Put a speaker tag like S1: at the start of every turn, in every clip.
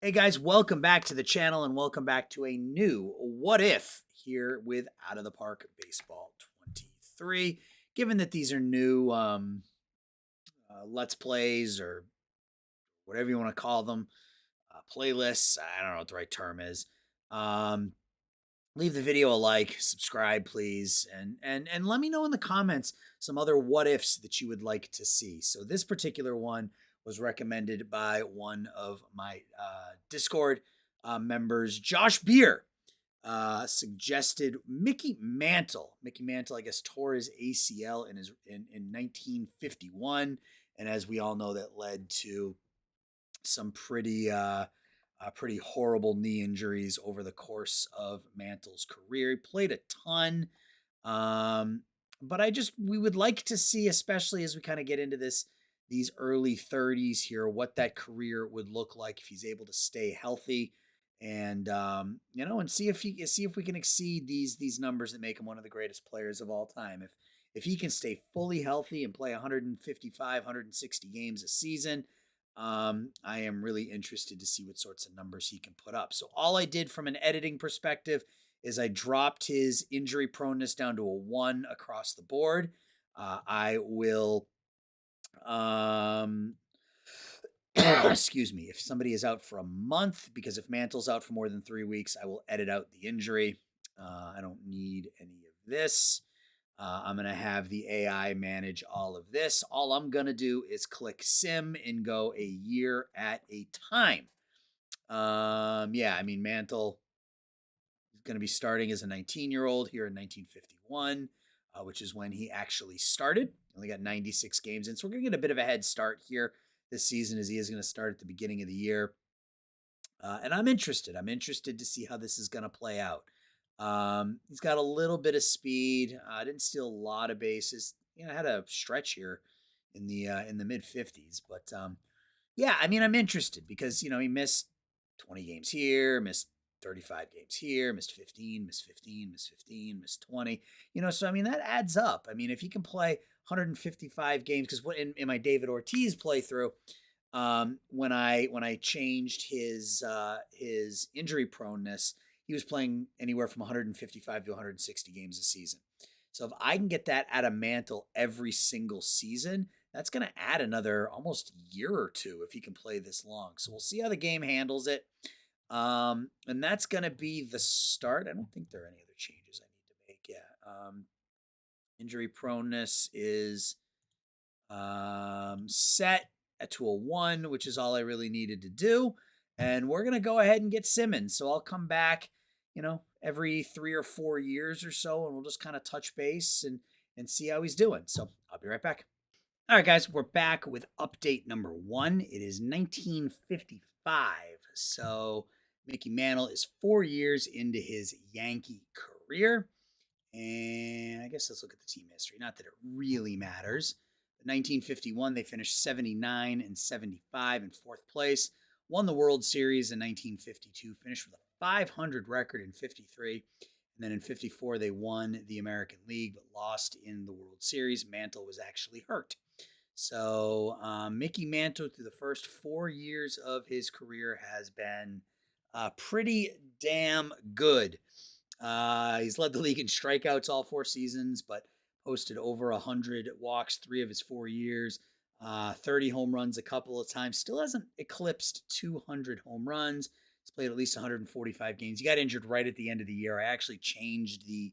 S1: Hey guys, welcome back to the channel and welcome back to a new What If here with Out of the Park Baseball 23. Given that these are new Let's Plays or whatever you want to call them, playlists, I don't know what the right term is. Um, Leave the video a like, subscribe please, and let me know in the comments some other what ifs that you would like to see. So this particular one was recommended by one of my Discord members, Josh Beer. Suggested Mickey Mantle. Mickey Mantle, I guess, tore his ACL in 1951, and as we all know, that led to some pretty horrible knee injuries over the course of Mantle's career. He played a ton, um, but we would like to see, especially as we kind of get into these early 30s here, what that career would look like if he's able to stay healthy, and and see if we can exceed these numbers that make him one of the greatest players of all time. If he can stay fully healthy and play 155, 160 games a season, I am really interested to see what sorts of numbers he can put up. So all I did from an editing perspective is I dropped his injury proneness down to a 1 across the board. I will, um, excuse me, if somebody is out for a month, because if Mantle's out for more than 3 weeks, I will edit out the injury. I don't need any of this. I'm going to have the AI manage all of this. All I'm going to do is click sim and go a year at a time. Yeah, I mean, Mantle is going to be starting as a 19-year-old here in 1951, which is when he actually started. Only got 96 games in, so we're going to get a bit of a head start here this season, as he is going to start at the beginning of the year. And I'm interested. I'm interested to see how this is going to play out. He's got a little bit of speed. Didn't steal a lot of bases. Had a stretch here in the mid 50s, but yeah, I mean, I'm interested because he missed 20 games here, missed 35 games here, missed 15, missed 15, missed 15, missed 20. So I mean that adds up. I mean, if he can play 155 games, because in my David Ortiz playthrough, when I changed his injury proneness, he was playing anywhere from 155 to 160 games a season. So if I can get that out of Mantle every single season, that's going to add another almost year or two if he can play this long. So we'll see how the game handles it. And that's going to be the start. I don't think there are any other changes I need to make yet. Injury proneness is set to a 1, which is all I really needed to do. And we're going to go ahead and get Simmons. So I'll come back, every 3 or 4 years or so, and we'll just kind of touch base and see how he's doing. So I'll be right back. All right, guys, we're back with update number 1. It is 1955. So Mickey Mantle is 4 years into his Yankee career. And I guess let's look at the team history. Not that it really matters. 1951, they finished 79 and 75 in 4th place. Won the World Series in 1952, finished with a 500 record in 53. And then in 54, they won the American League, but lost in the World Series. Mantle was actually hurt. So Mickey Mantle, through the first 4 years of his career, has been pretty damn good. He's led the league in strikeouts all 4 seasons, but posted over 100 walks 3 of his 4 years, 30 home runs a couple of times. Still hasn't eclipsed 200 home runs. He's played at least 145 games. He got injured right at the end of the year. I actually changed the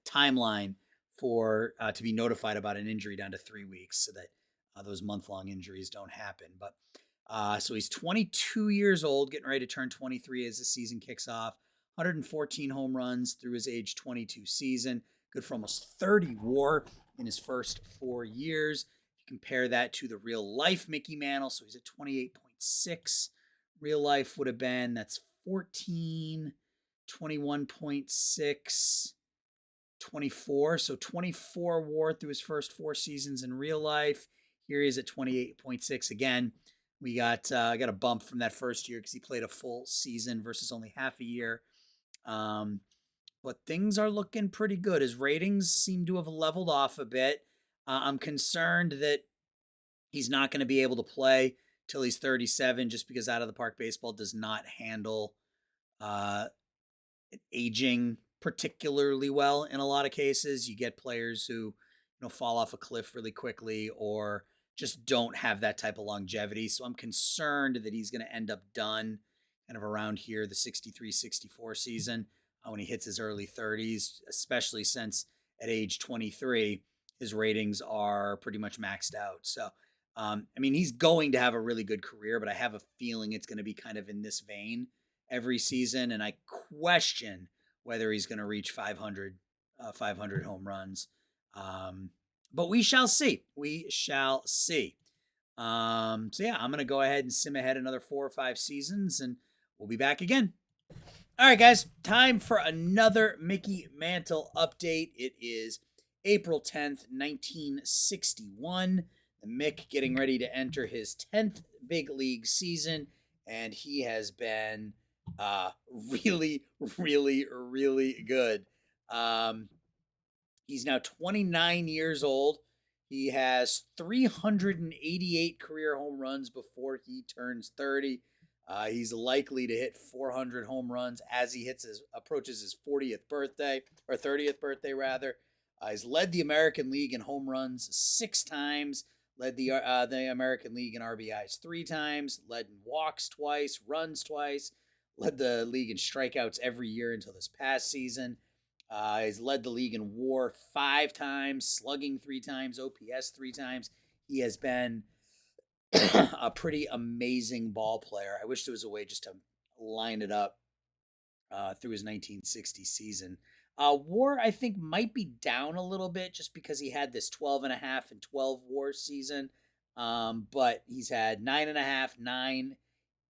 S1: timeline for to be notified about an injury down to 3 weeks, so that those month-long injuries don't happen. But so he's 22 years old, getting ready to turn 23 as the season kicks off. 114 home runs through his age 22 season. Good for almost 30 WAR in his first 4 years. If you compare that to the real life Mickey Mantle, so he's at 28.6. Real life would have been, that's 14, 21.6, 24. So 24 WAR through his first 4 seasons in real life. Here he is at 28.6 again. We got a bump from that first year because he played a full season versus only half a year. But things are looking pretty good. His ratings seem to have leveled off a bit. I'm concerned that he's not going to be able to play till he's 37, just because out of the park baseball does not handle uh, aging particularly well in a lot of cases. You get players who, fall off a cliff really quickly or just don't have that type of longevity. So I'm concerned that he's going to end up done kind of around here, the 63, 64 season, when he hits his early 30s, especially since at age 23, his ratings are pretty much maxed out. So, I mean, he's going to have a really good career, but I have a feeling it's going to be kind of in this vein every season. And I question whether he's going to reach 500 home runs. But we shall see. We shall see. So yeah, I'm going to go ahead and sim ahead another 4 or 5 seasons, and we'll be back again. All right, guys, time for another Mickey Mantle update. It is April 10th, 1961. The Mick getting ready to enter his 10th big league season, and he has been really, really, really good. He's now 29 years old. He has 388 career home runs before he turns 30. He's likely to hit 400 home runs as he approaches his 40th birthday, or 30th birthday rather. He's led the American League in home runs 6 times, led the American League in RBIs 3 times, led in walks twice, runs twice, led the league in strikeouts every year until this past season. He's led the league in WAR 5 times, slugging 3 times, OPS 3 times. He has been a pretty amazing ball player. I wish there was a way just to line it up through his 1960 season. WAR, I think, might be down a little bit just because he had this 12 and a half and 12 WAR season. But he's had 9.5, 9.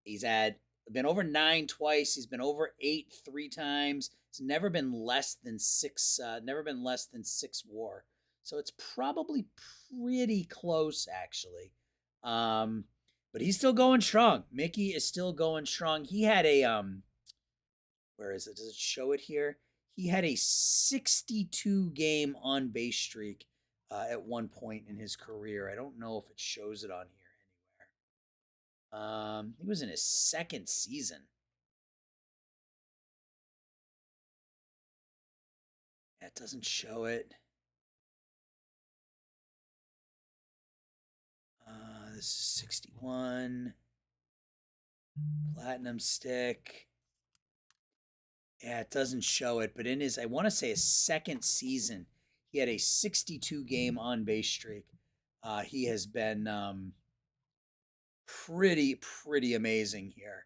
S1: He's been over 9 twice. He's been over 8 3 times. It's never been less than 6. Never been less than 6 WAR. So it's probably pretty close, actually. But he's still going strong. Mickey is still going strong. He had a where is it? Does it show it here? He had a 62 game on base streak at one point in his career. I don't know if it shows it on here anywhere. He was in his 2nd season. That doesn't show it. This is 61. Platinum stick. Yeah, it doesn't show it, but in his, I want to say his 2nd season, he had a 62 game on base streak. He has been pretty amazing here.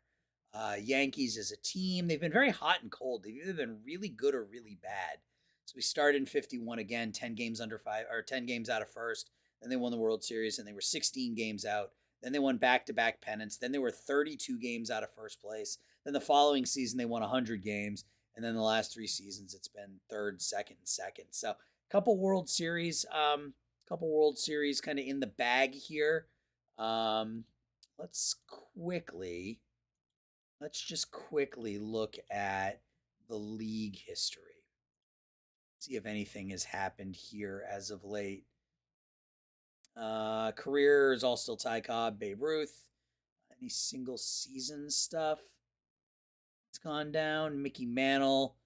S1: Yankees as a team, they've been very hot and cold. They've either been really good or really bad. So we started in 51 again, 10 games under 5 or 10 games out of first. Then they won the World Series and they were 16 games out. Then they won back-to-back pennants. Then they were 32 games out of first place. Then the following season they won 100 games, and then the last 3 seasons it's been third, second, and second. So couple World Series kind of in the bag here. Let's just quickly look at the league history. See if anything has happened here as of late. Career is all still Ty Cobb, Babe Ruth. Any single season stuff? It's gone down. Mickey Mantle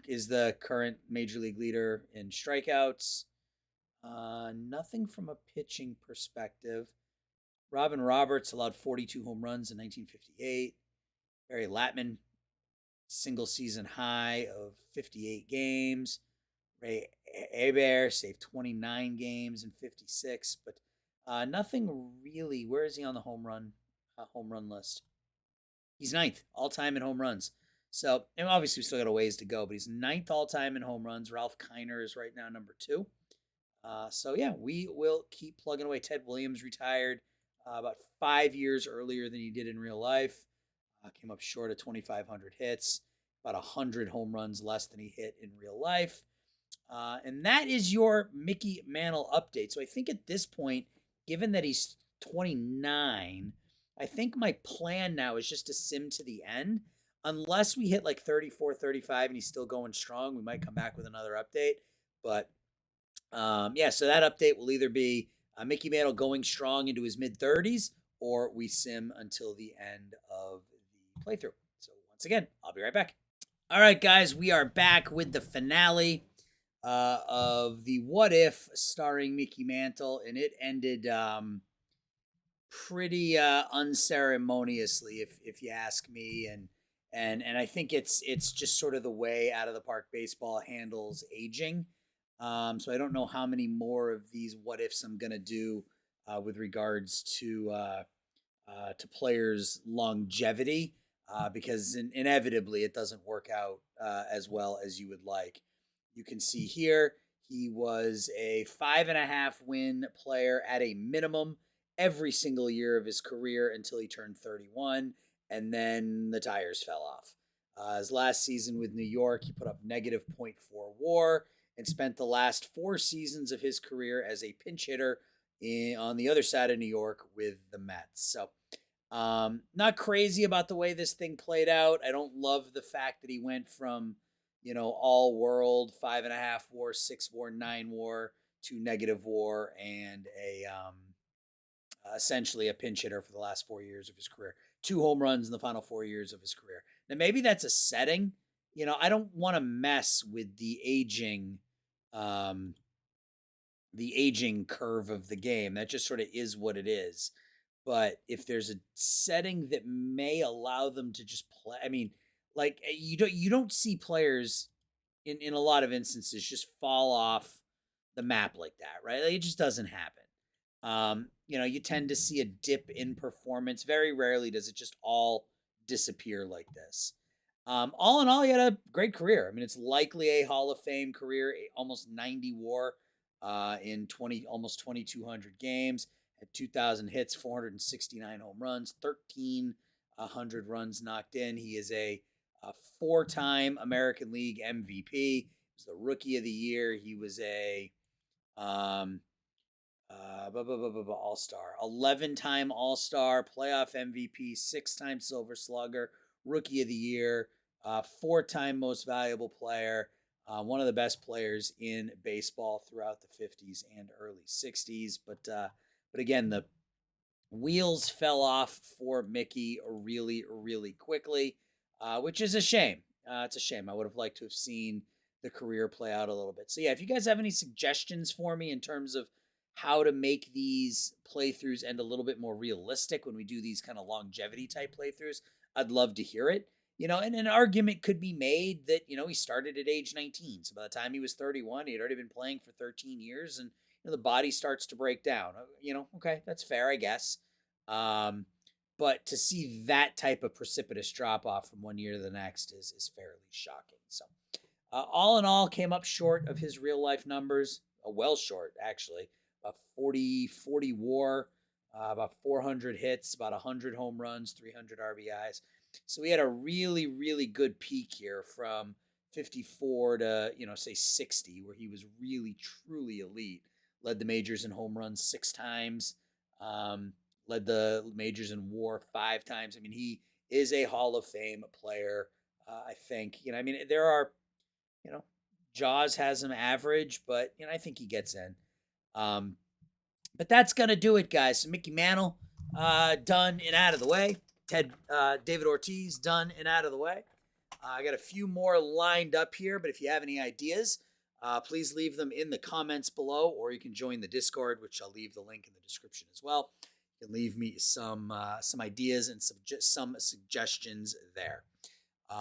S1: is the current major league leader in strikeouts. Nothing from a pitching perspective. Robin Roberts allowed 42 home runs in 1958. Barry Latman, single season high of 58 games. Ray Hebert saved 29 games in 56, but nothing really. Where is he on the home run list? He's 9th all time in home runs. So, and obviously we still got a ways to go, but he's 9th all time in home runs. Ralph Kiner is right now number 2. So yeah, we will keep plugging away. Ted Williams retired about 5 years earlier than he did in real life. Came up short of 2,500 hits, about 100 home runs less than he hit in real life. And that is your Mickey Mantle update. So I think at this point, given that he's 29, I think my plan now is just to sim to the end. Unless we hit like 34, 35 and he's still going strong, we might come back with another update. But yeah, so that update will either be Mickey Mantle going strong into his mid-30s, or we sim until the end of the playthrough. So once again, I'll be right back. All right, guys, we are back with the finale of the What If starring Mickey Mantle, and it ended pretty unceremoniously, if you ask me, and I think it's just sort of the way Out of the Park Baseball handles aging. So I don't know how many more of these What Ifs I'm gonna do with regards to players' longevity, because inevitably it doesn't work out as well as you would like. You can see here he was a 5.5 win player at a minimum every single year of his career until he turned 31, and then the tires fell off. His last season with New York, he put up negative .4 WAR and spent the last 4 seasons of his career as a pinch hitter on the other side of New York with the Mets. So not crazy about the way this thing played out. I don't love the fact that he went from, all world 5.5 WAR, 6 WAR, 9 WAR to negative WAR and essentially a pinch hitter for the last 4 years of his career. 2 home runs in the final 4 years of his career. Now maybe that's a setting. I don't want to mess with um, the aging curve of the game. That just sort of is what it is. But if there's a setting that may allow them to just play, I mean, like you don't see players in a lot of instances just fall off the map like that, right? Like, it just doesn't happen. You tend to see a dip in performance. Very rarely does it just all disappear like this. All in all, he had a great career. I mean, it's likely a Hall of Fame career, almost 90 WAR in almost 2,200 games, had 2,000 hits, 469 home runs, 1,300 runs knocked in. He is a 4-time American League MVP. He was the Rookie of the Year. He was a um, All Star, 11-time All Star, playoff MVP, 6-time Silver Slugger, Rookie of the Year, 4-time Most Valuable Player, one of the best players in baseball throughout the 50s and early 60s. But again, the wheels fell off for Mickey really, really quickly, which is a shame. It's a shame. I would have liked to have seen the career play out a little bit. So yeah, if you guys have any suggestions for me in terms of how to make these playthroughs end a little bit more realistic when we do these kind of longevity type playthroughs, I'd love to hear it. And an argument could be made that, he started at age 19. So by the time he was 31, he had already been playing for 13 years and the body starts to break down. Okay, that's fair, I guess. But to see that type of precipitous drop off from one year to the next is fairly shocking. So all in all, came up short of his real life numbers, well short actually. About 40 WAR, about 400 hits, about 100 home runs, 300 RBIs. So we had a really, really good peak here from 54 to, say 60, where he was really, truly elite. Led the majors in home runs 6 times, led the majors in WAR 5 times. I mean, he is a Hall of Fame player, I think. There are, Jaws has him average, but, I think he gets in. But that's going to do it, guys. So Mickey Mantle, done and out of the way. David Ortiz, done and out of the way. I got a few more lined up here, but if you have any ideas, please leave them in the comments below, or you can join the Discord, which I'll leave the link in the description as well. You can leave me some ideas and some suggestions there.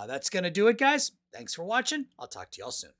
S1: That's going to do it, guys. Thanks for watching. I'll talk to y'all soon.